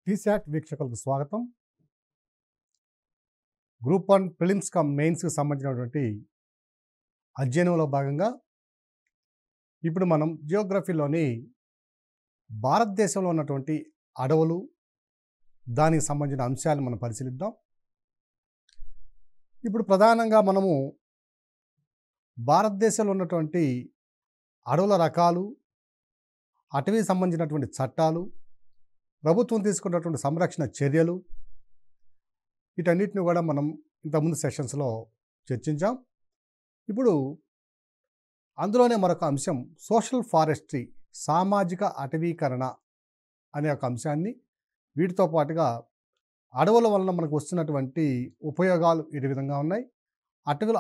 టీశాట్ వీక్షకులకు స్వాగతం. Group 1 prelims come మెయిన్స్కి సంబంధించినటువంటి అధ్యయనంలో భాగంగా ఇప్పుడు మనం జియోగ్రఫీలోని భారతదేశంలో ఉన్నటువంటి అడవులు, దానికి సంబంధించిన అంశాలను మనం పరిశీలిద్దాం. ఇప్పుడు ప్రధానంగా మనము భారతదేశంలో ఉన్నటువంటి అడవుల రకాలు, అటవీకి సంబంధించినటువంటి చట్టాలు, ప్రభుత్వం తీసుకున్నటువంటి సంరక్షణ చర్యలు, వీటన్నిటిని కూడా మనం ఇంతకుముందు సెషన్స్లో చర్చించాం. ఇప్పుడు అందులోనే మరొక అంశం సోషల్ ఫారెస్ట్రీ, సామాజిక అటవీకరణ అనే ఒక అంశాన్ని, వీటితో పాటుగా అడవుల వలన మనకు వస్తున్నటువంటి ఉపయోగాలు ఈ విధంగా ఉన్నాయి,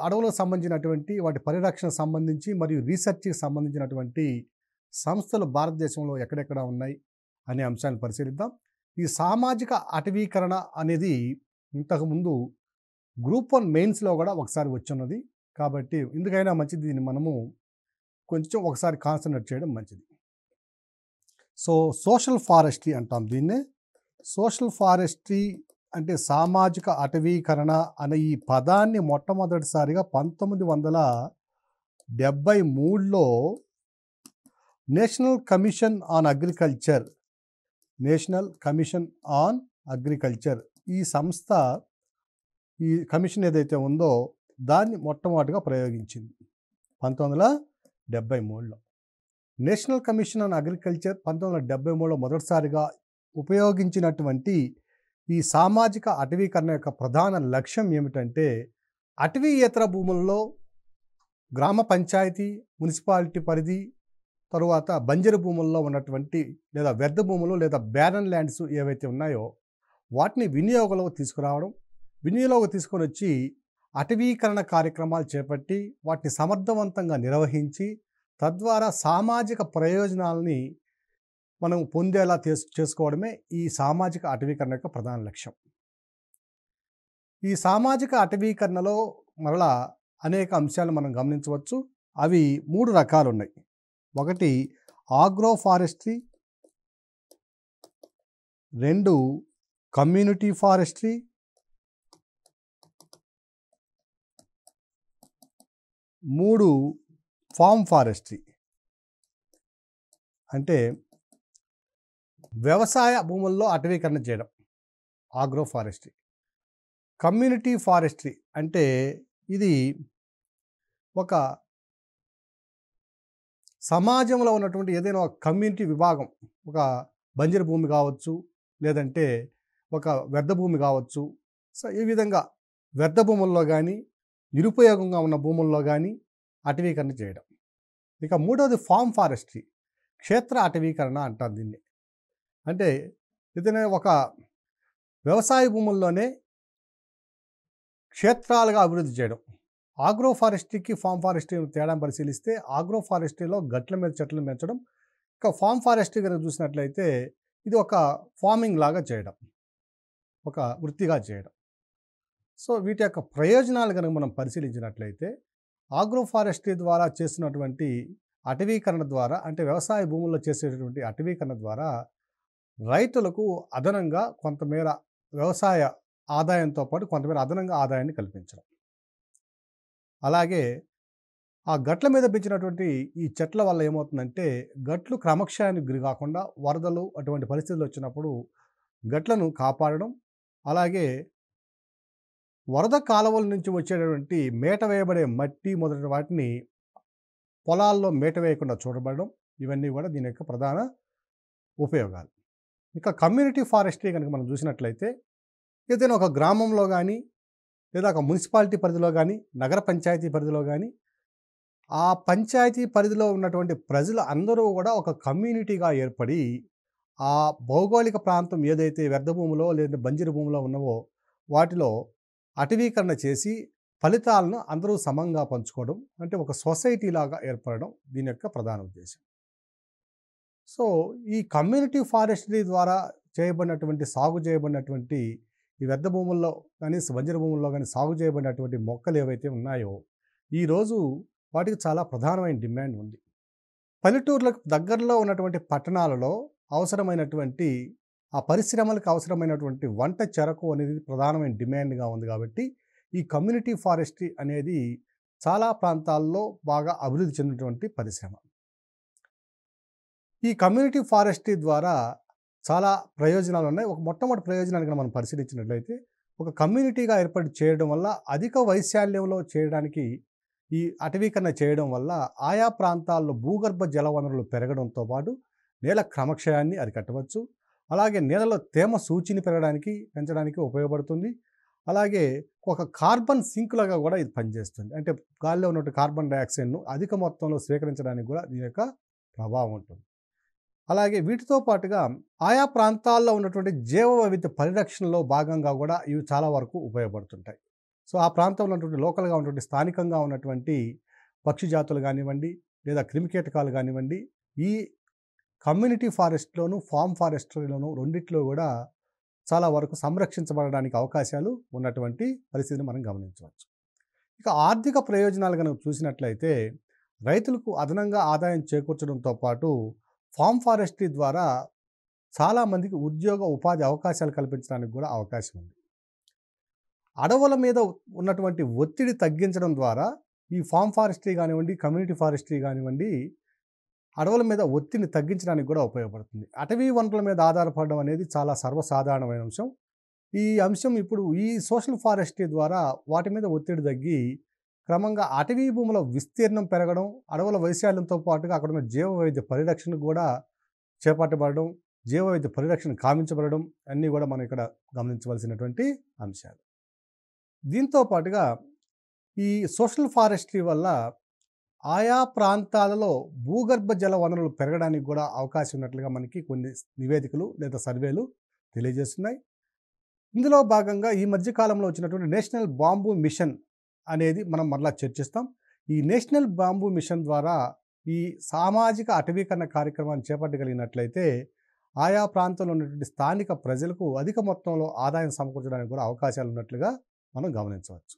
అడవులకు సంబంధించినటువంటి వాటి పరిరక్షణ సంబంధించి మరియు రీసెర్చ్కి సంబంధించినటువంటి సంస్థలు భారతదేశంలో ఎక్కడెక్కడ ఉన్నాయి అనే అంశాన్ని పరిశీలిద్దాం. ఈ సామాజిక అటవీకరణ అనేది ఇంతకుముందు గ్రూప్ 1 మెయిన్స్లో కూడా ఒకసారి వచ్చున్నది. కాబట్టి ఎందుకైనా మంచిది దీన్ని మనము కొంచెం ఒకసారి కాన్సన్ట్రేట్ చేయడం మంచిది. సో సోషల్ ఫారెస్ట్రీ అంటాం దీన్నే. సోషల్ ఫారెస్ట్రీ అంటే సామాజిక అటవీకరణ అనే ఈ పదాన్ని మొట్టమొదటిసారిగా 1973లో నేషనల్ కమిషన్ ఆన్ అగ్రికల్చర్ ఈ సంస్థ, ఈ కమిషన్ ఏదైతే ఉందో దాన్ని మొట్టమొదటిగా ప్రయోగించింది 1973లో. నేషనల్ కమిషన్ ఆన్ అగ్రికల్చర్ 1973లో మొదటిసారిగా ఉపయోగించినటువంటి ఈ సామాజిక అటవీకరణ యొక్క ప్రధాన లక్ష్యం ఏమిటంటే, అటవీయేతర భూముల్లో గ్రామ పంచాయతీ, మున్సిపాలిటీ పరిధి, తరువాత బంజరు భూముల్లో ఉన్నటువంటి లేదా వ్యర్థ భూములు లేదా బ్యారన్ ల్యాండ్స్ ఏవైతే ఉన్నాయో వాటిని వినియోగంలోకి తీసుకురావడం, వినియోగంలోకి తీసుకొని వచ్చి అటవీకరణ కార్యక్రమాలు చేపట్టి వాటిని సమర్థవంతంగా నిర్వహించి తద్వారా సామాజిక ప్రయోజనాలని మనం పొందేలా చేసుకోవడమే ఈ సామాజిక అటవీకరణ యొక్క ప్రధాన లక్ష్యం. ఈ సామాజిక అటవీకరణలో మరలా అనేక అంశాలు మనం గమనించవచ్చు. అవి 3 రకాలు ఉన్నాయి. ఒకటి agro forestry, 2 community forestry, 3 farm forestry. అంటే వ్యవసాయ భూముల్లో అటవీకరణ చేయడం ఆగ్రో ఫారెస్ట్రీ. కమ్యూనిటీ ఫారెస్ట్రీ అంటే ఇది ఒక సమాజంలో ఉన్నటువంటి ఏదైనా ఒక కమ్యూనిటీ విభాగం, ఒక బంజరు భూమి కావచ్చు, లేదంటే ఒక వ్యర్థ భూమి కావచ్చు. సో ఈ విధంగా వ్యర్థ భూముల్లో కానీ నిరుపయోగంగా ఉన్న భూముల్లో కానీ అటవీకరణ చేయడం. ఇక మూడవది ఫార్మ్ ఫారెస్ట్రీ, క్షేత్ర అటవీకరణ అంటారు దీన్ని. అంటే ఏదైనా ఒక వ్యవసాయ భూముల్లోనే క్షేత్రాలుగా అభివృద్ధి చేయడం. ఆగ్రో ఫారెస్ట్రీకి ఫార్మ్ ఫారెస్ట్రీ తేడా పరిశీలిస్తే ఆగ్రో ఫారెస్ట్రీలో గట్ల మీద చెట్లను పెంచడం, ఇక ఫార్మ్ ఫారెస్ట్రీ కనుక చూసినట్లయితే ఇది ఒక ఫార్మింగ్ లాగా చేయడం, ఒక వృత్తిగా చేయడం. సో వీటి యొక్క ప్రయోజనాలు కనుక మనం పరిశీలించినట్లయితే ఆగ్రో ఫారెస్ట్రీ ద్వారా చేసినటువంటి అటవీకరణ ద్వారా, అంటే వ్యవసాయ భూముల్లో చేసేటటువంటి అటవీకరణ ద్వారా రైతులకు అదనంగా కొంతమేర వ్యవసాయ ఆదాయంతో పాటు కొంతమేర అదనంగా ఆదాయాన్ని కల్పించడం. అలాగే ఆ గట్ల మీద పెంచినటువంటి ఈ చెట్ల వల్ల ఏమవుతుందంటే గట్లు క్రమక్షయానికి గురి కాకుండా వరదలు అటువంటి పరిస్థితులు వచ్చినప్పుడు గట్లను కాపాడడం, అలాగే వరద కాలువల నుంచి వచ్చేటటువంటి మేట వేయబడే మట్టి మొదటి వాటిని పొలాల్లో మేట వేయకుండా చూడబడడం, ఇవన్నీ కూడా దీని యొక్క ప్రధాన ఉపయోగాలు. ఇక కమ్యూనిటీ ఫారెస్ట్రీ కనుక మనం చూసినట్లయితే ఏదైనా ఒక గ్రామంలో కానీ లేదా ఒక మున్సిపాలిటీ పరిధిలో కానీ నగర పంచాయతీ పరిధిలో కానీ ఆ పంచాయతీ పరిధిలో ఉన్నటువంటి ప్రజలు అందరూ కూడా ఒక కమ్యూనిటీగా ఏర్పడి ఆ భౌగోళిక ప్రాంతం ఏదైతే వ్యర్థ భూమిలో లేదా బంజరు భూమిలో ఉన్నవో వాటిలో అటవీకరణ చేసి ఫలితాలను అందరూ సమంగా పంచుకోవడం, అంటే ఒక సొసైటీ లాగా ఏర్పడడం దీని యొక్క ప్రధాన ఉద్దేశం. సో ఈ కమ్యూనిటీ ఫారెస్ట్రీ ద్వారా సాగు చేయబడినటువంటి ఈ వ్యర్థ భూముల్లో కానీ బంజరు భూముల్లో కానీ సాగు చేయబడినటువంటి మొక్కలు ఏవైతే ఉన్నాయో ఈరోజు వాటికి చాలా ప్రధానమైన డిమాండ్ ఉంది. పల్లెటూర్లకు దగ్గరలో ఉన్నటువంటి పట్టణాలలో అవసరమైనటువంటి ఆ పరిశ్రమలకు అవసరమైనటువంటి వంట చెరకు అనేది ప్రధానమైన డిమాండ్గా ఉంది కాబట్టి ఈ కమ్యూనిటీ ఫారెస్ట్రీ అనేది చాలా ప్రాంతాల్లో బాగా అభివృద్ధి చెందినటువంటి పరిశ్రమ. ఈ కమ్యూనిటీ ఫారెస్ట్రీ ద్వారా చాలా ప్రయోజనాలు ఉన్నాయి. ఒక మొట్టమొదటి ప్రయోజనాన్ని కనుక మనం పరిశీలించినట్లయితే ఒక కమ్యూనిటీగా ఏర్పాటు చేయడం వల్ల అధిక వైశాల్యంలో చేయడానికి ఈ అటవీకరణ చేయడం వల్ల ఆయా ప్రాంతాల్లో భూగర్భ జల వనరులు పెరగడంతో పాటు నేల క్రమక్షయాన్ని అరికట్టవచ్చు. అలాగే నేలలో తేమ సూచిని పెంచడానికి ఉపయోగపడుతుంది. అలాగే ఒక కార్బన్ సింక్‌లాగా కూడా ఇది పనిచేస్తుంది. అంటే గాలిలో ఉన్నటువంటి కార్బన్ డయాక్సైడ్‌ను అధిక మొత్తంలో స్వీకరించడానికి కూడా దీని యొక్క ప్రభావం ఉంటుంది. అలాగే వీటితో పాటుగా ఆయా ప్రాంతాల్లో ఉన్నటువంటి జీవ వైవిధ్య పరిరక్షణలో భాగంగా కూడా ఇవి చాలా వరకు ఉపయోగపడుతుంటాయి. సో ఆ ప్రాంతంలో ఉన్నటువంటి లోకల్‌గా ఉన్నటువంటి స్థానికంగా ఉన్నటువంటి పక్షి జాతులు కానివ్వండి, లేదా క్రిమికీటకాలు కానివ్వండి, ఈ కమ్యూనిటీ ఫారెస్ట్‌లోను, ఫార్మ్ ఫారెస్ట్రీలోను రెండిట్లో కూడా చాలా వరకు సంరక్షించబడడానికి అవకాశాలు ఉన్నటువంటి పరిస్థితిని మనం గమనించవచ్చు. ఇక ఆర్థిక ప్రయోజనాలు కనుక చూసినట్లయితే రైతులకు అదనంగా ఆదాయం చేకూర్చడంతో పాటు ఫార్మ్ ఫారెస్ట్రీ ద్వారా చాలామందికి ఉపాధి అవకాశాలు కల్పించడానికి కూడా అవకాశం ఉంది. అడవుల మీద ఉన్నటువంటి ఒత్తిడి తగ్గించడం ద్వారా ఈ ఫార్మ్ ఫారెస్ట్రీ కానివ్వండి, కమ్యూనిటీ ఫారెస్ట్రీ కానివ్వండి, అడవుల మీద ఒత్తిడిని తగ్గించడానికి కూడా ఉపయోగపడుతుంది. అటవీ వనరుల మీద ఆధారపడడం అనేది చాలా సర్వసాధారణమైన అంశం. ఈ అంశం ఇప్పుడు ఈ సోషల్ ఫారెస్ట్రీ ద్వారా వాటి మీద ఒత్తిడి తగ్గి క్రమంగా అటవీ భూముల విస్తీర్ణం పెరగడం, అడవుల వైశాల్యంతో పాటుగా అక్కడ ఉన్న జీవ వైవిధ్య పరిరక్షణ కూడా చేపట్టబడడం, జీవ వైవిధ్య పరిరక్షణ కావించబడడం అన్నీ కూడా మనం ఇక్కడ గమనించవలసినటువంటి అంశాలు. దీంతో పాటుగా ఈ సోషల్ ఫారెస్ట్రీ వల్ల ఆయా ప్రాంతాలలో భూగర్భ జల వనరులు పెరగడానికి కూడా అవకాశం ఉన్నట్లుగా మనకి కొన్ని నివేదికలు లేదా సర్వేలు తెలియజేస్తున్నాయి. ఇందులో భాగంగా ఈ మధ్య కాలంలో వచ్చినటువంటి నేషనల్ బాంబూ మిషన్ అనేది మనం మరలా చర్చిస్తాం. ఈ నేషనల్ బాంబూ మిషన్ ద్వారా ఈ సామాజిక అటవీకరణ కార్యక్రమాన్ని చేపట్టగలిగినట్లయితే ఆయా ప్రాంతంలో ఉన్నటువంటి స్థానిక ప్రజలకు అధిక మొత్తంలో ఆదాయం సమకూర్చడానికి కూడా అవకాశాలు ఉన్నట్లుగా మనం గమనించవచ్చు.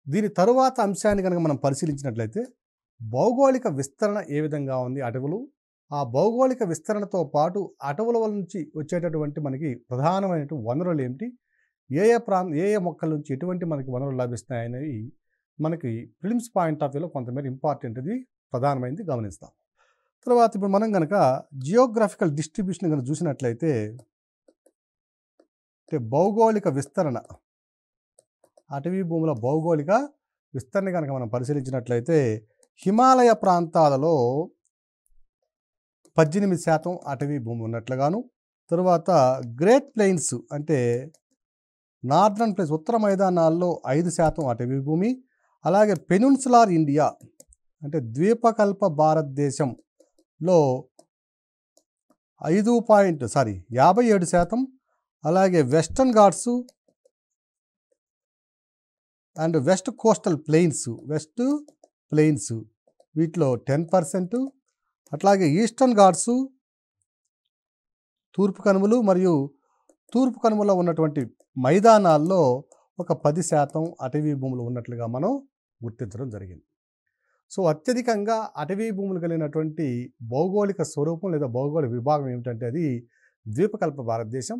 దీని తరువాత అంశాన్ని కనుక మనం పరిశీలించినట్లయితే భౌగోళిక విస్తరణ ఏ విధంగా ఉంది అటవులు, ఆ భౌగోళిక విస్తరణతో పాటు అటవుల నుంచి వచ్చేటటువంటి మనకి ప్రధానమైనటువంటి వనరులు ఏమిటి, ఏ ఏ మొక్కల నుంచి ఎటువంటి మనకి వనరులు లభిస్తాయి అనేవి మనకి ప్రిలిమ్స్ పాయింట్ ఆఫ్ వ్యూలో కొంతమేర ఇంపార్టెంట్, ఇది ప్రధానమైనది గమనిస్తాం. తర్వాత ఇప్పుడు మనం కనుక జియోగ్రాఫికల్ డిస్ట్రిబ్యూషన్ కనుక చూసినట్లయితే భౌగోళిక విస్తరణ, అటవీ భూముల భౌగోళిక విస్తరణ కనుక మనం పరిశీలించినట్లయితే హిమాలయ ప్రాంతాలలో 18% అటవీ భూమి ఉన్నట్లుగాను, తరువాత గ్రేట్ ప్లెయిన్స్ అంటే నార్దర్న్ ప్లేస్ ఉత్తర మైదానాల్లో 5% అటవీ భూమి, అలాగే పెనిన్సులార్ ఇండియా అంటే ద్వీపకల్ప భారతదేశంలో 57%, అలాగే western Ghats and west coastal plains వీటిలో 10%, అట్లాగే ఈస్టర్న్ ఘాట్స్ తూర్పు కనుమలు మరియు తూర్పు కనుమలో ఉన్నటువంటి మైదానాల్లో ఒక 10% అటవీ భూములు ఉన్నట్లుగా మనం గుర్తించడం జరిగింది. సో అత్యధికంగా అటవీ భూములు కలిగినటువంటి భౌగోళిక స్వరూపం లేదా భౌగోళిక విభాగం ఏమిటంటే అది ద్వీపకల్ప భారతదేశం.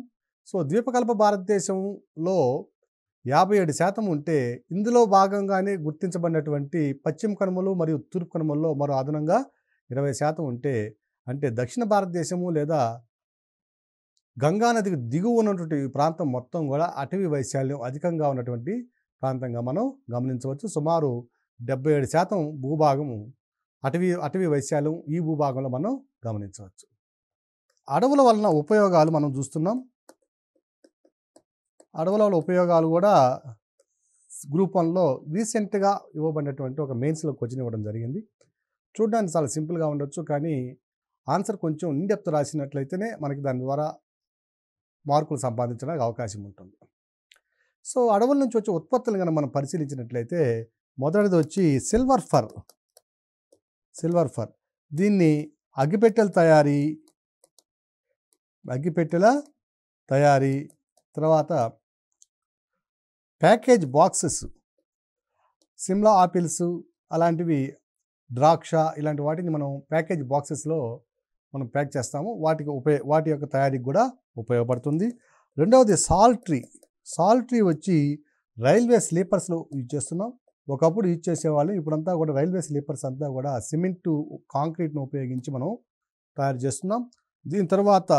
సో ద్వీపకల్ప భారతదేశంలో 57% ఉంటే ఇందులో భాగంగానే గుర్తించబడినటువంటి పశ్చిమ కనుమలు మరియు తూర్పు కనుమల్లో మరో అదనంగా 20% ఉంటే, అంటే దక్షిణ భారతదేశము లేదా గంగా నదికి దిగువ ఉన్నటువంటి ప్రాంతం మొత్తం కూడా అటవీ వైశాల్యం అధికంగా ఉన్నటువంటి ప్రాంతంగా మనం గమనించవచ్చు. సుమారు 77% భూభాగము అటవీ వైశాల్యం ఈ భూభాగంలో మనం గమనించవచ్చు. అడవుల వలన ఉపయోగాలు మనం చూస్తున్నాం. అడవుల వల్ల ఉపయోగాలు కూడా గ్రూప్ 1లో రీసెంట్గా ఇవ్వబడినటువంటి ఒక మెయిన్స్లో క్వశ్చన్ ఇవ్వడం జరిగింది. చూడడానికి చాలా సింపుల్గా ఉండొచ్చు, కానీ ఆన్సర్ కొంచెం ఇన్డెప్త్ రాసినట్లయితేనే మనకి దాని ద్వారా మార్కులు సంపాదించడానికి అవకాశం ఉంటుంది. సో అడవుల నుంచి వచ్చే ఉత్పత్తులు కనుక మనం పరిశీలించినట్లయితే మొదటిది వచ్చి సిల్వర్ ఫర్. దీన్ని అగ్గిపెట్టెల తయారీ, తర్వాత ప్యాకేజ్ బాక్సెస్, సిమ్లా ఆపిల్స్ అలాంటివి, ద్రాక్ష ఇలాంటి వాటిని మనం ప్యాకేజ్ బాక్సెస్లో మనం ప్యాక్ చేస్తాము. వాటి యొక్క తయారీకి కూడా ఉపయోగపడుతుంది. రెండవది సాల్ ట్రీ వచ్చి రైల్వే స్లీపర్స్లో యూజ్ చేస్తున్నాం. ఒకప్పుడు యూజ్ చేసేవాళ్ళు, ఇప్పుడంతా కూడా రైల్వే స్లీపర్స్ అంతా కూడా సిమెంటు కాంక్రీట్ను ఉపయోగించి మనం తయారు చేస్తున్నాం. దీని తర్వాత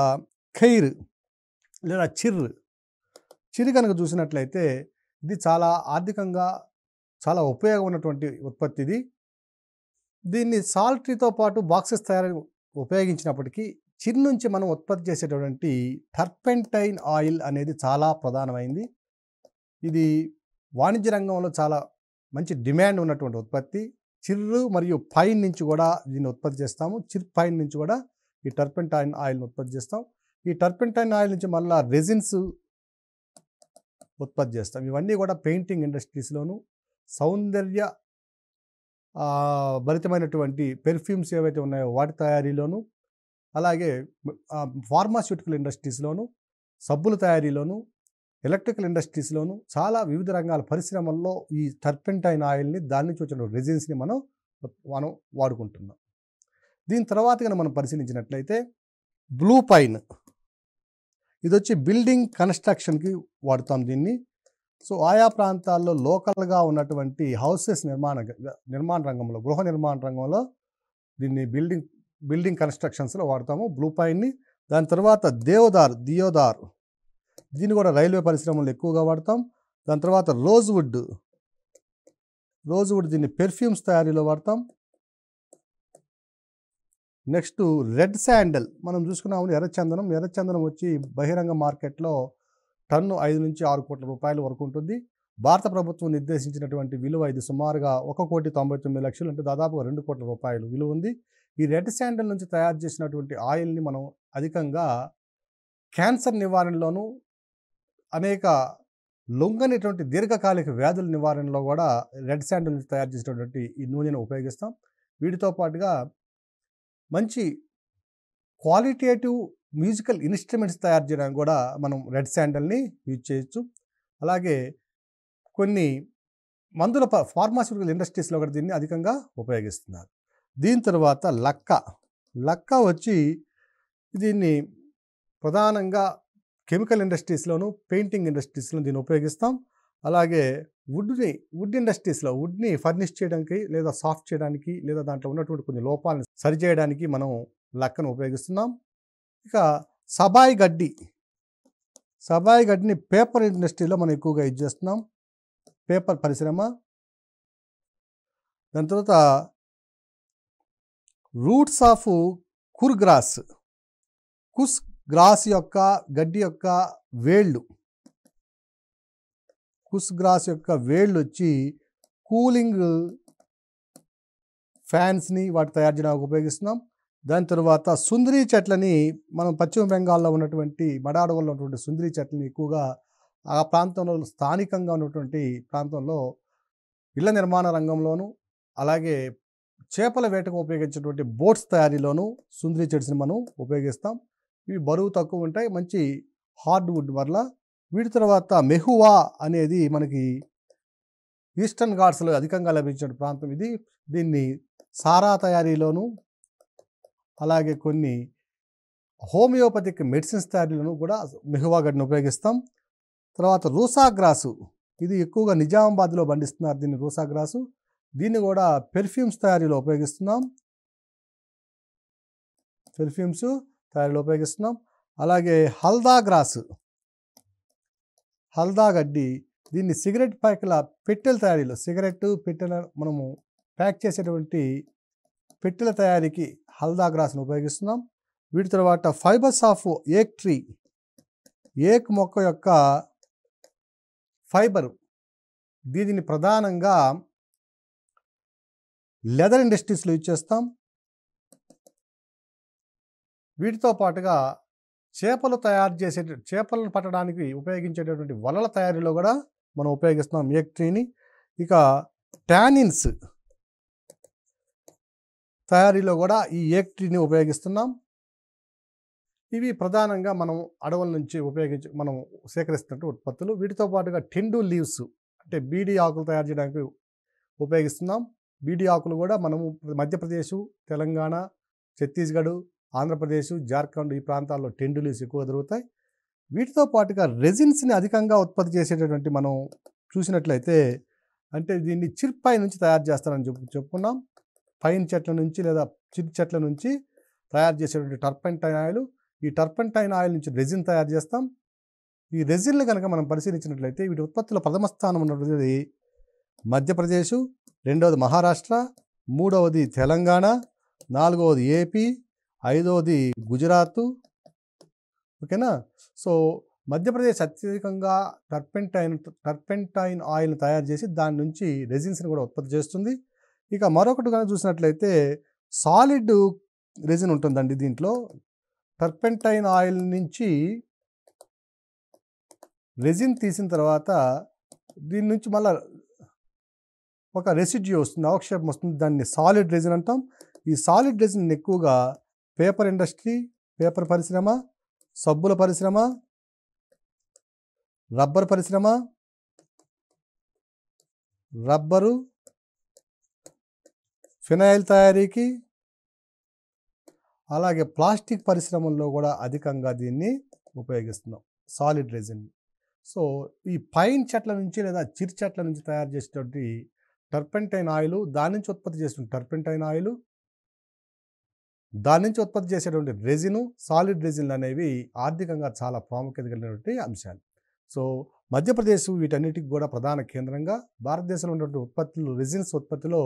ఖైర్ లేదా చిర్ కనుక చూసినట్లయితే ఇది చాలా ఆర్థికంగా చాలా ఉపయోగం ఉన్నటువంటి ఉత్పత్తి ఇది. దీన్ని సాల్ ట్రీతో పాటు బాక్సెస్ తయారు ఉపయోగించినప్పటికీ చిర్ నుంచి మనం ఉత్పత్తి చేసేటటువంటి టర్పెంటైన్ ఆయిల్ అనేది చాలా ప్రధానమైంది. ఇది వాణిజ్య రంగంలో చాలా మంచి డిమాండ్ ఉన్నటువంటి ఉత్పత్తి. చిర్రు మరియు పైన్ నుంచి కూడా దీన్ని ఉత్పత్తి చేస్తాము. చిర్ పైన్ నుంచి కూడా ఈ టర్పెంటైన్ ఆయిల్ని ఉత్పత్తి చేస్తాం. ఈ టర్పెంటైన్ ఆయిల్ నుంచి మళ్ళీ రెజిన్స్ ఉత్పత్తి చేస్తాం. ఇవన్నీ కూడా పెయింటింగ్ ఇండస్ట్రీస్లోను, సౌందర్య భరితమైనటువంటి పెర్ఫ్యూమ్స్ ఏవైతే ఉన్నాయో వాటి తయారీలోను, అలాగే ఫార్మాస్యూటికల్ ఇండస్ట్రీస్లోను, సబ్బుల తయారీలోను, ఎలక్ట్రికల్ ఇండస్ట్రీస్లోను చాలా వివిధ రంగాల పరిశ్రమల్లో ఈ టర్పెంటైన్ ఆయిల్ని, దాని నుంచి వచ్చిన రెజిన్స్ని మనం వాడుకుంటున్నాం. దీని తర్వాత కనుక మనం పరిశీలించినట్లయితే బ్లూ పైన్, ఇది వచ్చి బిల్డింగ్ కన్స్ట్రక్షన్కి వాడుతాం దీన్ని. సో ఆయా ప్రాంతాల్లో లోకల్గా ఉన్నటువంటి హౌసెస్ నిర్మాణ రంగంలో, గృహ నిర్మాణ రంగంలో దీన్ని బిల్డింగ్ కన్స్ట్రక్షన్స్లో వాడతాము బ్లూ పైన్ని. దాని తర్వాత దియోదార్, దీన్ని కూడా రైల్వే పరిశ్రమలో ఎక్కువగా వాడతాం. దాని తర్వాత రోజ్వుడ్ దీన్ని పెర్ఫ్యూమ్స్ తయారీలో వాడతాం. నెక్స్ట్ రెడ్ శాండల్ మనం చూసుకున్నాము. ఎర్రచందనం వచ్చి బహిరంగ మార్కెట్లో టన్ను 5 నుంచి 6 కోట్ల రూపాయల వరకు ఉంటుంది. భారత ప్రభుత్వం నిర్దేశించినటువంటి విలువ ఇది సుమారుగా 1,99,00,000 అంటే దాదాపుగా 2 కోట్ల రూపాయలు విలువ ఉంది. ఈ రెడ్ శాండల్ నుంచి తయారు చేసినటువంటి ఆయిల్ని మనం అధికంగా క్యాన్సర్ నివారణలోను, అనేక లొంగనిటువంటి దీర్ఘకాలిక వ్యాధుల నివారణలో కూడా రెడ్ శాండల్ నుంచి తయారు చేసినటువంటి ఈ నూనెను ఉపయోగిస్తాం. వీటితో పాటుగా మంచి క్వాలిటేటివ్ మ్యూజికల్ ఇన్స్ట్రుమెంట్స్ తయారు చేయడానికి కూడా మనం రెడ్ శాండల్ని యూజ్ చేయొచ్చు. అలాగే కొన్ని మందుల ఫార్మాస్యూటికల్ ఇండస్ట్రీస్లో కూడా దీన్ని అధికంగా ఉపయోగిస్తున్నారు. దీని తర్వాత లక్క వచ్చి దీన్ని ప్రధానంగా కెమికల్ ఇండస్ట్రీస్లోను, పెయింటింగ్ ఇండస్ట్రీస్లో దీన్ని ఉపయోగిస్తాం. అలాగే వుడ్ ఇండస్ట్రీస్లో వుడ్ని ఫర్నిష్ చేయడానికి, లేదా సాఫ్ట్ చేయడానికి, లేదా దాంట్లో ఉన్నటువంటి కొన్ని లోపాలను సరిచేయడానికి మనం లక్కను ఉపయోగిస్తున్నాం. ఇక సబాయి గడ్డిని పేపర్ ఇండస్ట్రీలో మనం ఎక్కువగా యూజ్ చేస్తున్నాం, పేపర్ పరిశ్రమ. దాని తర్వాత రూట్స్ ఆఫ్ కుస్ గ్రాస్ యొక్క గడ్డి యొక్క వేళ్ళు, కుస్ గ్రాస్ యొక్క వేళ్ళు వచ్చి కూలింగ్ ఫ్యాన్స్ని వాటి తయారు చేయడానికి ఉపయోగిస్తున్నాం. దాని తర్వాత సుందరి చెట్లని మనం పశ్చిమ బెంగాల్లో ఉన్నటువంటి మడ అడవుల్లో ఉన్నటువంటి సుందరి చెట్లని ఎక్కువగా ఆ ప్రాంతంలో, స్థానికంగా ఉన్నటువంటి ప్రాంతంలో ఇళ్ల నిర్మాణ రంగంలోను, అలాగే చేపల వేటకు ఉపయోగించేటువంటి బోట్స్ తయారీలోను సుందరి చెట్స్ని మనం ఉపయోగిస్తాం. ఇవి బరువు తక్కువ ఉంటాయి, మంచి హార్డ్వుడ్ వల్ల. వీటి తర్వాత మెహువా అనేది మనకి ఈస్టర్న్ ఘాట్స్లో అధికంగా లభించిన ప్రాంతం ఇది. దీన్ని సారా తయారీలోను, అలాగే కొన్ని హోమియోపతిక్ మెడిసిన్స్ తయారీలోను కూడా మెహువా గడ్డిని ఉపయోగిస్తాం. తర్వాత రూసా గ్రాసు, ఇది ఎక్కువగా నిజామాబాద్లో పండిస్తున్నారు దీన్ని, రూసా గ్రాసు. దీన్ని కూడా పెర్ఫ్యూమ్స్ తయారీలో ఉపయోగిస్తున్నాం, అలాగే హల్దా గడ్డి, దీన్ని సిగరెట్ ప్యాక్ల పెట్టెల తయారీలో, పెట్టెల మనము ప్యాక్ చేసేటువంటి పెట్టెల తయారీకి హల్దా గ్రాస్ను ఉపయోగిస్తున్నాం. వీటి తర్వాత ఫైబర్స్ ఆఫ్ ఏక్ మొక్క యొక్క ఫైబరు, దీనిని ప్రధానంగా లెదర్ ఇండస్ట్రీస్లో యూజ్ చేస్తాం. వీటితో పాటుగా చేపలను పట్టడానికి ఉపయోగించేటటువంటి వలల తయారీలో కూడా మనం ఉపయోగిస్తున్నాం ఏక్ ట్రీని. ఇక టానిన్స్ తయారీలో కూడా ఈ ఏక్ ట్రీని ఉపయోగిస్తున్నాం. ఇవి ప్రధానంగా మనం అడవుల నుంచి మనం సేకరిస్తున్నట్టు ఉత్పత్తులు. వీటితో పాటుగా టెండు లీవ్స్ అంటే బీడీ ఆకులు తయారు చేయడానికి ఉపయోగిస్తున్నాం. బీడీ ఆకులు కూడా మనము మధ్యప్రదేశ్, తెలంగాణ, ఛత్తీస్గఢ్, ఆంధ్రప్రదేశ్, జార్ఖండ్ ఈ ప్రాంతాల్లో టెండు లీవ్స్ ఎక్కువ దొరుకుతాయి. వీటితో పాటుగా రెజిన్స్‌ని అధికంగా ఉత్పత్తి చేసేటటువంటి మనం చూసినట్లయితే అంటే దీన్ని చిర్పాయి నుంచి తయారు చేస్తారని చెప్పుకున్నాం. పైన్ చెట్ల నుంచి లేదా చిరు చెట్ల నుంచి తయారు చేసేటువంటి టర్పెంటైన్ ఆయిల్. ఈ టర్పెంటైన్ ఆయిల్ నుంచి రెజిన్ తయారు చేస్తాం. ఈ రెజిన్‌లు గనక మనం పరిశీలించినట్లయితే వీటి ఉత్పత్తిలో ప్రథమ స్థానం ఉన్నటువంటిది మధ్యప్రదేశ్, రెండవది మహారాష్ట్ర, మూడవది తెలంగాణ, నాలుగవది ఏపీ, ఐదవది గుజరాత్. ఓకేనా? సో, మధ్యప్రదేశ్ అత్యధికంగా టర్పెంటైన్ ఆయిల్‌ని తయారు చేసి దాని నుంచి రెజిన్స్‌ని కూడా ఉత్పత్తి చేస్తుంది. ఇక మరొకటి కనుక చూసినట్లయితే సాలిడ్ రెజిన్ ఉంటుందండి దీంట్లో. టర్పెంటైన్ ఆయిల్ నుంచి రెజిన్ తీసిన తర్వాత దీని నుంచి మళ్ళా ఒక రెసిడ్యూ వస్తుంది, అవక్షేపం వస్తుంది. దాన్ని సాలిడ్ రెజిన్ అంటాం. ఈ సాలిడ్ రెజిన్ ఎక్కువగా పేపర్ ఇండస్ట్రీ, పేపర్ పరిశ్రమ, సబ్బుల పరిశ్రమ, రబ్బర్ పరిశ్రమ, రబ్బరు, ఫినాయిల్ తయారీకి, అలాగే ప్లాస్టిక్ పరిశ్రమల్లో కూడా అధికంగా దీన్ని ఉపయోగిస్తున్నాం, సాలిడ్ రెజిన్. సో, ఈ పైన్ చెట్ల నుంచి లేదా చిరు చెట్ల నుంచి తయారు చేసేటువంటి టర్పెంటైన్ ఆయిల్, దాని నుంచి ఉత్పత్తి చేసిన టర్పెంటైన్ ఆయిల్, దాని నుంచి ఉత్పత్తి చేసేటువంటి రెజిన్, సాలిడ్ రెజిన్లు అనేవి ఆర్థికంగా చాలా ప్రాముఖ్యత కలిగినటువంటి అంశాలు. సో, మధ్యప్రదేశ్ వీటన్నిటికి కూడా ప్రధాన కేంద్రంగా భారతదేశంలో ఉన్నటువంటి రెజిన్స్ ఉత్పత్తిలో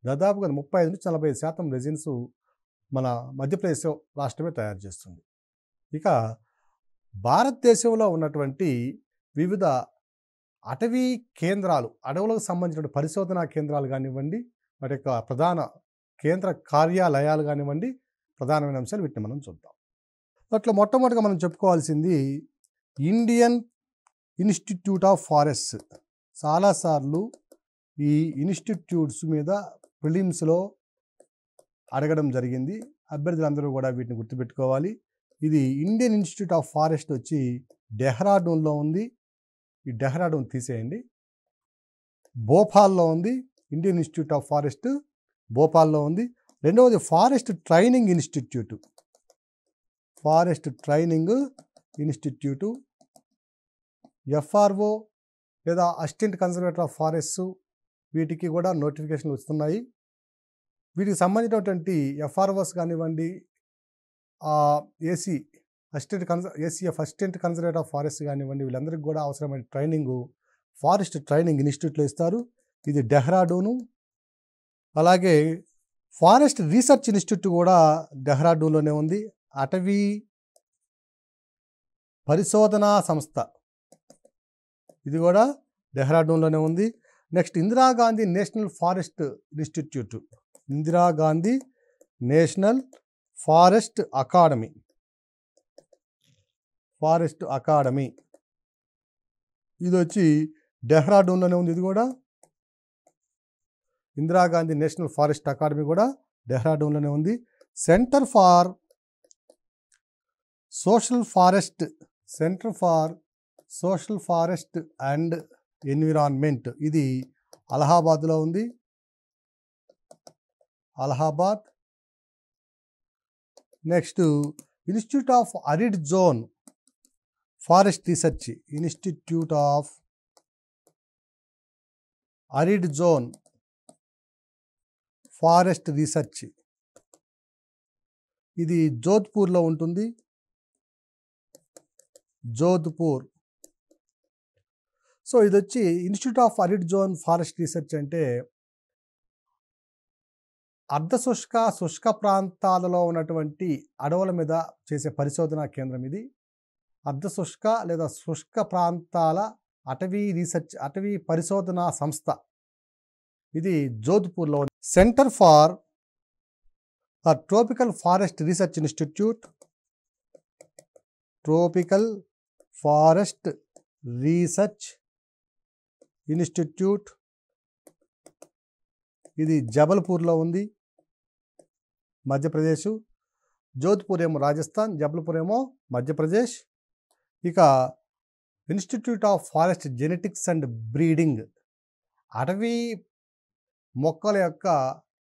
దాదాపుగా 35-40% రెజిన్స్ మన మధ్యప్రదేశ్ రాష్ట్రమే తయారు చేస్తుంది. ఇక భారతదేశంలో ఉన్నటువంటి వివిధ అటవీ కేంద్రాలు, అడవులకు సంబంధించిన పరిశోధనా కేంద్రాలు కానివ్వండి, వాటి యొక్క ప్రధాన కేంద్ర కార్యాలయాలు కానివ్వండి, ప్రధానమైన అంశాలు వీటిని మనం చూద్దాం. అట్లా మొట్టమొదటిగా మనం చెప్పుకోవాల్సింది ఇండియన్ ఇన్స్టిట్యూట్ ఆఫ్ ఫారెస్ట్. చాలాసార్లు ఈ ఇన్స్టిట్యూట్స్ మీద ప్రిలిమ్స్లో అడగడం జరిగింది. అభ్యర్థులందరూ కూడా వీటిని గుర్తుపెట్టుకోవాలి. ఇది ఇండియన్ ఇన్స్టిట్యూట్ ఆఫ్ ఫారెస్ట్ వచ్చి డెహ్రాడూన్లో ఉంది. ఈ డెహ్రాడూన్ తీసేయండి. భోపాల్లో ఉంది. ఇండియన్ ఇన్స్టిట్యూట్ ఆఫ్ ఫారెస్ట్ భోపాల్లో ఉంది. రెండవది forest training institute. Forest training institute, FRO లేదా అసిస్టెంట్ కన్జర్వేటర్ ఆఫ్ ఫారెస్ట్, వీటికి కూడా నోటిఫికేషన్లు వస్తున్నాయి. వీటికి సంబంధించినటువంటి ఎఫ్ఆర్ఓస్ కానివ్వండి, ACF assistant conservator of forest కానివ్వండి, వీళ్ళందరికీ కూడా అవసరమైన ట్రైనింగు ఫారెస్ట్ ట్రైనింగ్ ఇన్స్టిట్యూట్లో ఇస్తారు. ఇది డెహ్రాడూను. అలాగే ఫారెస్ట్ రీసెర్చ్ ఇన్స్టిట్యూట్ కూడా డెహ్రాడూన్లోనే ఉంది. అటవీ పరిశోధనా సంస్థ, ఇది కూడా డెహ్రాడూన్లోనే ఉంది. Next Indira Gandhi national forest institute, Indira Gandhi national forest academy, forest academy ఇది వచ్చి డెహ్రాడూన్లోనే ఉంది. ఇది కూడా ఇందిరాగాంధీ నేషనల్ ఫారెస్ట్ అకాడమీ కూడా డెహ్రాడూన్లోనే ఉంది. Centre for social forest and environment, ఇది అలహాబాద్లో ఉంది. Allahabad. Next institute of arid zone forest research, institute of arid zone forest research, ఇది జోధ్పూర్లో ఉంటుంది. జోధ్పూర్. సో, ఇది వచ్చి institute of arid zone forest research అంటే శుష్క ప్రాంతాలలో ఉన్నటువంటి అడవుల మీద చేసే పరిశోధనా కేంద్రం ఇది. శుష్క లేదా శుష్క ప్రాంతాల అటవీ పరిశోధనా సంస్థ, ఇది జోధ్పూర్లో ఉంది. Centre for tropical forest research institute, tropical forest research institute, ఇది జబల్పూర్లో ఉంది, మధ్యప్రదేశ్. జోధ్పూర్ ఏమో రాజస్థాన్, జబల్పూర్ ఏమో మధ్యప్రదేశ్. ఇక institute of forest genetics and breeding, అటవీ మొక్కల యొక్క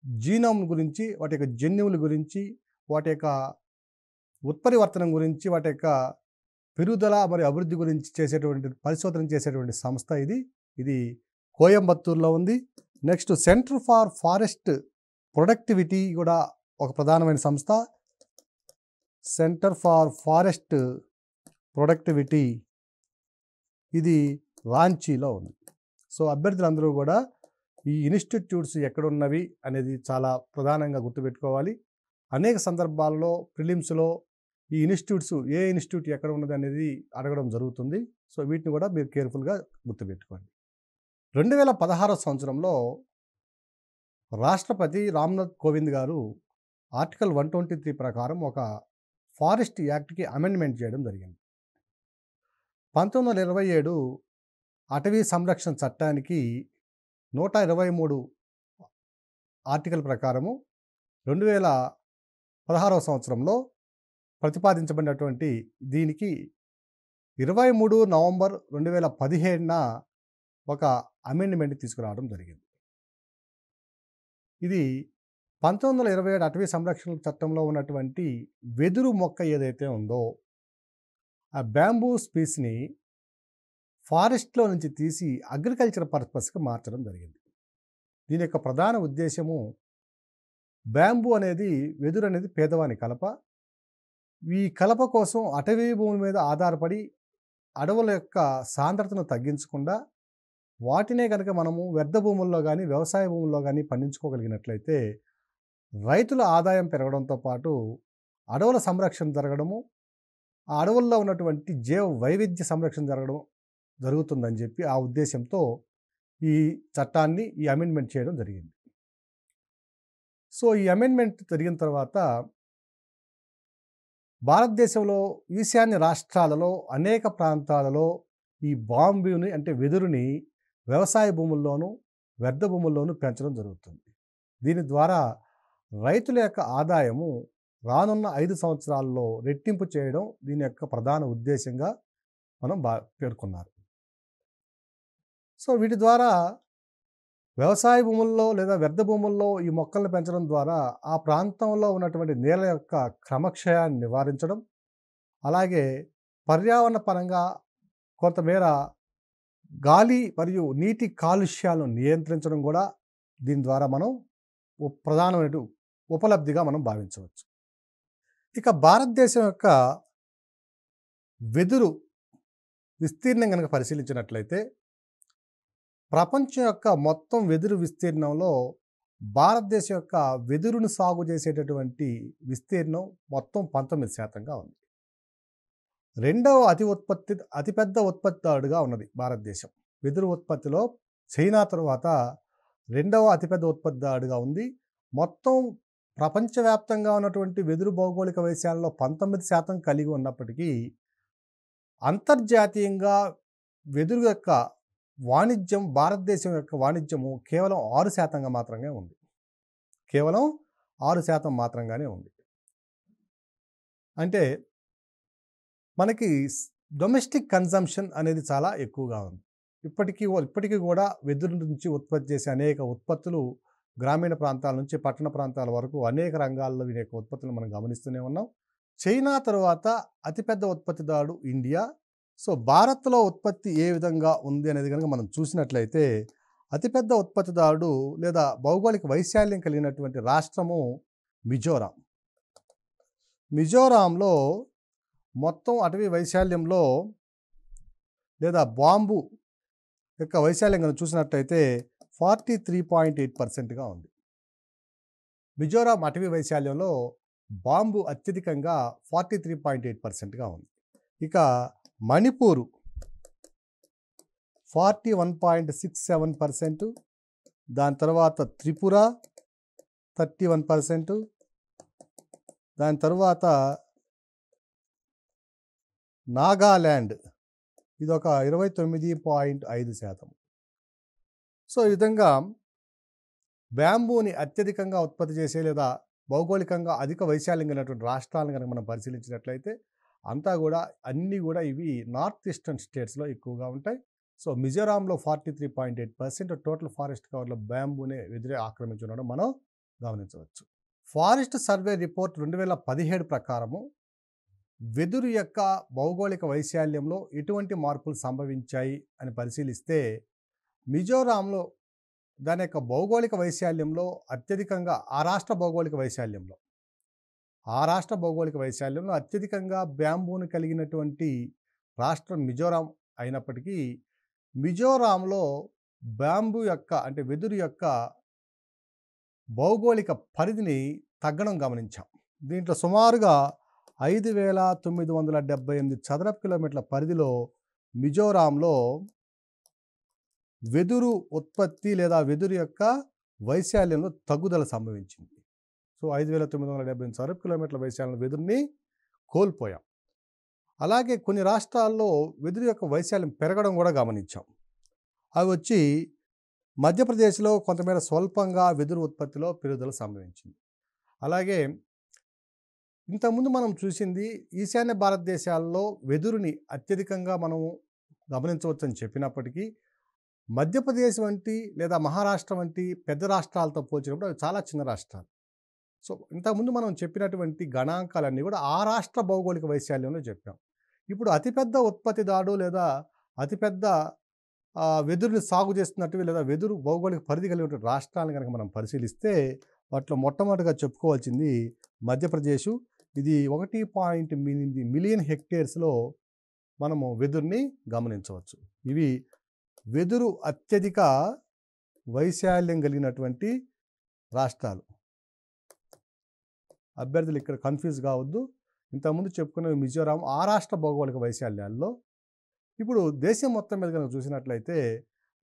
జీనోమ్ గురించి, వాటి యొక్క జన్యువుల గురించి, వాటి యొక్క ఉత్పరివర్తనం గురించి, వాటి యొక్క పెరుగుదల మరియు అభివృద్ధి గురించి చేసేటువంటి పరిశోధన చేసేటువంటి సంస్థ ఇది. ఇది కోయంబత్తూరులో ఉంది. Next centre for forest productivity కూడా ఒక ప్రధానమైన సంస్థ. సెంటర్ ఫర్ ఫారెస్ట్ ప్రొడక్టివిటీ ఇది రాంచీలో ఉంది. సో అభ్యర్థులందరూ కూడా ఈ ఇన్స్టిట్యూట్స్ ఎక్కడున్నవి అనేది చాలా ప్రధానంగా గుర్తుపెట్టుకోవాలి. అనేక సందర్భాల్లో ప్రిలిమ్స్లో ఈ ఇన్స్టిట్యూట్స్ ఏ ఇన్స్టిట్యూట్ ఎక్కడ ఉన్నది అనేది అడగడం జరుగుతుంది. సో వీటిని కూడా మీరు కేర్ఫుల్గా గుర్తుపెట్టుకోండి. 2016 సంవత్సరంలో రాష్ట్రపతి రామ్నాథ్ కోవింద్ గారు ఆర్టికల్ 123 ప్రకారం ఒక ఫారెస్ట్ యాక్ట్కి అమెండ్మెంట్ చేయడం జరిగింది. 1927 అటవీ సంరక్షణ చట్టానికి 123 ఆర్టికల్ ప్రకారము 2016 సంవత్సరంలో ప్రతిపాదించబడినటువంటి దీనికి 23 నవంబర్ 2017న ఒక అమెండ్మెంట్ తీసుకురావడం జరిగింది. ఇది 1927 అటవీ సంరక్షణ చట్టంలో ఉన్నటువంటి వెదురు మొక్క ఏదైతే ఉందో ఆ బ్యాంబూ స్పీస్ని ఫారెస్ట్లో నుంచి తీసి అగ్రికల్చర్ పర్పస్కి మార్చడం జరిగింది. దీని యొక్క ప్రధాన ఉద్దేశము బ్యాంబూ అనేది వెదురు అనేది పేదవాని కలప. ఈ కలప కోసం అటవీ భూముల మీద ఆధారపడి అడవుల యొక్క సాంద్రతను తగ్గించకుండా వాటినే కనుక మనము వ్యర్థ భూముల్లో కానీ వ్యవసాయ భూముల్లో కానీ పండించుకోగలిగినట్లయితే రైతుల ఆదాయం పెరగడంతో పాటు అడవుల సంరక్షణ జరగడము, ఆ అడవుల్లో ఉన్నటువంటి జీవ వైవిధ్య సంరక్షణ జరుగుతుందని చెప్పి ఆ ఉద్దేశంతో ఈ చట్టాన్ని ఈ అమెండ్మెంట్ చేయడం జరిగింది. సో ఈ అమెండ్మెంట్ జరిగిన తర్వాత భారతదేశంలో ఈశాన్య రాష్ట్రాలలో అనేక ప్రాంతాలలో ఈ బాంబూని అంటే వెదురుని వ్యవసాయ భూముల్లోనూ వ్యర్థ భూముల్లోనూ పెంచడం జరుగుతుంది. దీని ద్వారా రైతుల యొక్క ఆదాయము రానున్న 5 సంవత్సరాల్లో రెట్టింపు చేయడం దీని యొక్క ప్రధాన ఉద్దేశంగా మనం పేర్కొన్నారు. సో వీటి ద్వారా వ్యవసాయ భూముల్లో లేదా వ్యర్థ భూముల్లో ఈ మొక్కలను పెంచడం ద్వారా ఆ ప్రాంతంలో ఉన్నటువంటి నేల యొక్క క్రమక్షయాన్ని నివారించడం, అలాగే పర్యావరణ పరంగా కొంతమేర గాలి మరియు నీటి కాలుష్యాలను నియంత్రించడం కూడా దీని ద్వారా మనం ప్రధానమైన ఉపలబ్ధిగా మనం భావించవచ్చు. ఇక భారతదేశం యొక్క వెదురు విస్తీర్ణం కనుక పరిశీలించినట్లయితే ప్రపంచం యొక్క మొత్తం వెదురు విస్తీర్ణంలో భారతదేశం యొక్క వెదురును సాగు చేసేటటువంటి విస్తీర్ణం మొత్తం 19% ఉంది. రెండవ అతిపెద్ద ఉత్పత్తిదారుడుగా ఉన్నది భారతదేశం. వెదురు ఉత్పత్తిలో చైనా తరువాత రెండవ అతిపెద్ద ఉత్పత్తిదారుడుగా ఉంది. మొత్తం ప్రపంచవ్యాప్తంగా ఉన్నటువంటి వెదురు భౌగోళిక వైశాల్యంలో 19% కలిగి ఉన్నప్పటికీ అంతర్జాతీయంగా వెదురు యొక్క వాణిజ్యం, భారతదేశం యొక్క వాణిజ్యము కేవలం 6% మాత్రమే ఉంది. కేవలం 6% మాత్రంగానే ఉంది. అంటే మనకి డొమెస్టిక్ కన్జంప్షన్ అనేది చాలా ఎక్కువగా ఉంది. ఇప్పటికీ కూడా వెదురు నుంచి ఉత్పత్తి చేసే అనేక ఉత్పత్తులు గ్రామీణ ప్రాంతాల నుంచి పట్టణ ప్రాంతాల వరకు అనేక రంగాల్లో వీరి యొక్క ఉత్పత్తులను మనం గమనిస్తూనే ఉన్నాం. చైనా తరువాత అతిపెద్ద ఉత్పత్తిదారుడు ఇండియా. సో భారత్లో ఉత్పత్తి ఏ విధంగా ఉంది అనేది కనుక మనం చూసినట్లయితే అతిపెద్ద ఉత్పత్తిదారుడు లేదా భౌగోళిక వైశాల్యం కలిగినటువంటి రాష్ట్రము మిజోరాం. మిజోరాంలో మొత్తం అటవీ వైశాల్యంలో లేదా బాంబు యొక్క వైశాల్యం కనుక చూసినట్లయితే 43.8%గా ఉంది. మిజోరాం అటవీ వైశాల్యంలో బాంబు అత్యధికంగా 43.8%గా ఉంది. ఇక మణిపూర్ 41.67%, దాని తర్వాత త్రిపుర 31%, దాని తర్వాత నాగాల్యాండ్ ఇది ఒక 29.5%. సో ఈ విధంగా బ్యాంబూని అత్యధికంగా ఉత్పత్తి చేసే లేదా భౌగోళికంగా అధిక వైశాల్యం కలిగినటువంటి రాష్ట్రాలను కనుక మనం పరిశీలించినట్లయితే అన్నీ కూడా ఇవి నార్త్ ఈస్టర్న్ స్టేట్స్లో ఎక్కువగా ఉంటాయి. సో మిజోరాంలో 43.8% టోటల్ ఫారెస్ట్ కవర్లో బ్యాంబూనే వెదురే ఆక్రమించి ఉండడం మనం గమనించవచ్చు. ఫారెస్ట్ సర్వే రిపోర్ట్ 2017 ప్రకారము వెదురు యొక్క భౌగోళిక వైశాల్యంలో ఎటువంటి మార్పులు సంభవించాయి అని పరిశీలిస్తే మిజోరాంలో దాని యొక్క భౌగోళిక వైశాల్యంలో అత్యధికంగా ఆ రాష్ట్ర భౌగోళిక వైశాల్యంలో అత్యధికంగా బ్యాంబూను కలిగినటువంటి రాష్ట్రం మిజోరాం అయినప్పటికీ మిజోరాంలో బ్యాంబూ యొక్క అంటే వెదురు యొక్క భౌగోళిక పరిధిని తగ్గడం గమనించాం. దీంట్లో సుమారుగా 5,978 చదరపు కిలోమీటర్ల పరిధిలో మిజోరాంలో వెదురు ఉత్పత్తి లేదా వెదురు యొక్క వైశాల్యంలో తగ్గుదల సంభవించింది. సో 5,978 చదరపు కిలోమీటర్ల వైశాల్యం వెదురుని కోల్పోయాం. అలాగే కొన్ని రాష్ట్రాల్లో వెదురు యొక్క వైశాల్యం పెరగడం కూడా గమనించాం. అవి వచ్చి మధ్యప్రదేశ్లో కొంతమేర స్వల్పంగా వెదురు ఉత్పత్తిలో పెరుగుదల సంభవించింది. అలాగే ఇంతకుముందు మనం చూసింది ఈశాన్య భారతదేశాల్లో వెదురుని అత్యధికంగా మనం గమనించవచ్చని చెప్పినప్పటికీ మధ్యప్రదేశ్ వంటి లేదా మహారాష్ట్ర వంటి పెద్ద రాష్ట్రాలతో పోల్చినప్పుడు అవి చాలా చిన్న రాష్ట్రాలు. సో ఇంతకుముందు మనం చెప్పినటువంటి గణాంకాలన్నీ కూడా ఆ రాష్ట్ర భౌగోళిక వైశాల్యంలో చెప్పాం. ఇప్పుడు అతిపెద్ద ఉత్పత్తిదారు లేదా అతిపెద్ద వెదురుని సాగు చేస్తున్నట్టు లేదా వెదురు భౌగోళిక పరిధి కలిగినటువంటి రాష్ట్రాలను కనుక మనం పరిశీలిస్తే వాటిలో మొట్టమొదటిగా చెప్పుకోవాల్సింది మధ్యప్రదేశ్. ఇది 1.8 మిలియన్ హెక్టేర్స్లో మనము వెదురుని గమనించవచ్చు. ఇవి వెదురు అత్యధిక వైశాల్యం కలిగినటువంటి రాష్ట్రాలు. అభ్యర్థులు ఇక్కడ కన్ఫ్యూజ్ కావద్దు. ఇంతకుముందు చెప్పుకున్న మిజోరాం ఆ రాష్ట్ర భౌగోళిక వైశాల్యాల్లో. ఇప్పుడు దేశం మొత్తం మీద కనుక చూసినట్లయితే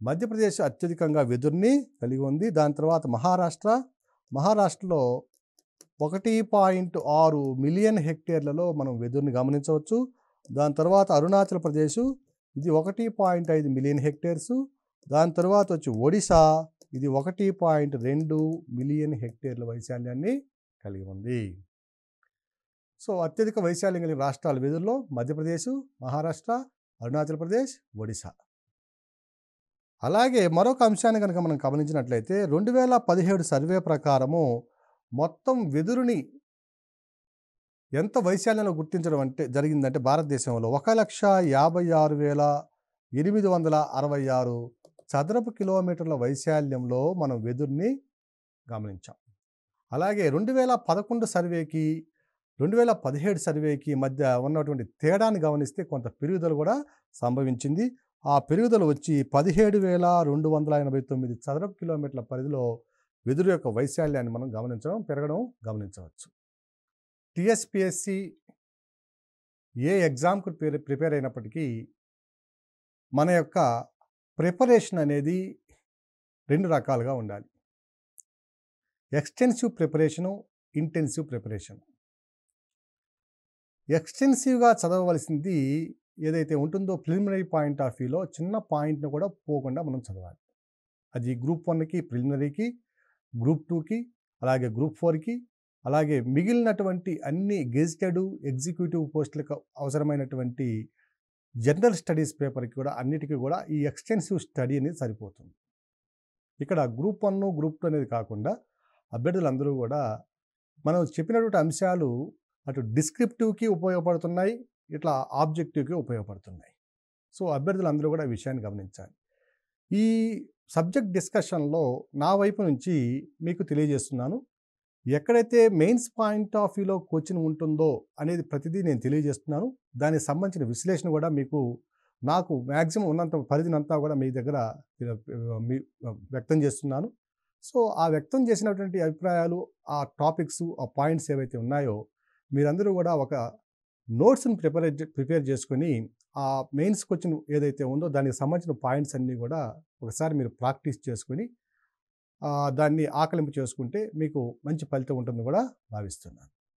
మధ్యప్రదేశ్ అత్యధికంగా వెదురుని కలిగి ఉంది. దాని తర్వాత మహారాష్ట్రలో 1.6 మిలియన్ హెక్టేర్లలో మనం వెదురుని గమనించవచ్చు. దాని తర్వాత అరుణాచల్ ప్రదేశ్, ఇది 1.5 మిలియన్ హెక్టేర్స్. దాని తర్వాత వచ్చి ఒడిశా, ఇది 1.2 మిలియన్ హెక్టేర్ల వైశాల్యాన్ని కలిగి ఉంది. సో అత్యధిక వైశాల్యం కలిగిన రాష్ట్రాలు వెదురులో మధ్యప్రదేశ్, మహారాష్ట్ర, అరుణాచల్ ప్రదేశ్, ఒడిశా. అలాగే మరొక అంశాన్ని కనుక మనం గమనించినట్లయితే 2017 సర్వే ప్రకారము మొత్తం వెదురుని ఎంత వైశాల్యంలో గుర్తించడం జరిగిందంటే భారతదేశంలో 1,56,866 చదరపు కిలోమీటర్ల వైశాల్యంలో మనం వెదురుని గమనించాం. అలాగే 2011 సర్వేకి 2017 సర్వేకి మధ్య ఉన్నటువంటి తేడాన్ని గమనిస్తే కొంత పెరుగుదల కూడా సంభవించింది. ఆ పెరుగుదల వచ్చి 17,289 చదరపు కిలోమీటర్ల పరిధిలో వెదురు యొక్క వైశాల్యాన్ని మనం పెరగడం గమనించవచ్చు. టీఎస్పీఎస్సీ ఏ ఎగ్జామ్కు ప్రిపేర్ అయినప్పటికీ మన యొక్క ప్రిపరేషన్ అనేది 2 రకాలుగా ఉండాలి. Extensive preparation, intensive preparation. ఎక్స్టెన్సివ్గా చదవవలసింది ఏదైతే ఉంటుందో ప్రిలిమినరీ పాయింట్ ఆఫ్ వ్యూలో చిన్న పాయింట్ను కూడా పోకుండా మనం చదవాలి. అది గ్రూప్ 1కి ప్రిలిమినరీకి, గ్రూప్ 2కి, అలాగే గ్రూప్ 4కి, అలాగే మిగిలినటువంటి అన్ని గెజిటెడ్ ఎగ్జిక్యూటివ్ పోస్టులకు అవసరమైనటువంటి జనరల్ స్టడీస్ పేపర్కి కూడా అన్నిటికీ కూడా ఈ ఎక్స్టెన్సివ్ స్టడీ అనేది సరిపోతుంది. ఇక్కడ గ్రూప్ 1, గ్రూప్ 2 అనేది కాకుండా అభ్యర్థులందరూ కూడా మనం చెప్పినటువంటి అంశాలు అటు డిస్క్రిప్టివ్కి ఉపయోగపడుతున్నాయి, ఇట్లా ఆబ్జెక్టివ్కి ఉపయోగపడుతున్నాయి. సో అభ్యర్థులందరూ కూడా ఈ విషయాన్ని గమనించాలి. ఈ సబ్జెక్ట్ డిస్కషన్లో నా వైపు నుంచి మీకు తెలియజేస్తున్నాను. ఎక్కడైతే మెయిన్స్ పాయింట్ ఆఫ్ వ్యూలో క్వశ్చన్ ఉంటుందో అనేది ప్రతిదీ నేను తెలియజేస్తున్నాను. దానికి సంబంధించిన విశ్లేషణ కూడా నాకు మ్యాక్సిమం ఉన్నంత పరిధినంతా కూడా మీ దగ్గర వ్యక్తం చేస్తున్నాను. సో ఆ వ్యక్తం చేసినటువంటి అభిప్రాయాలు, ఆ టాపిక్స్, ఆ పాయింట్స్ ఏవైతే ఉన్నాయో మీరందరూ కూడా ఒక నోట్స్ని ప్రిపేర్ చేసుకొని ఆ మెయిన్స్ క్వశ్చన్ ఏదైతే ఉందో దానికి సంబంధించిన పాయింట్స్ అన్నీ కూడా ఒకసారి మీరు ప్రాక్టీస్ చేసుకొని దాన్ని ఆకలింపు చేసుకుంటే మీకు మంచి ఫలితం ఉంటుందని కూడా భావిస్తున్నాను.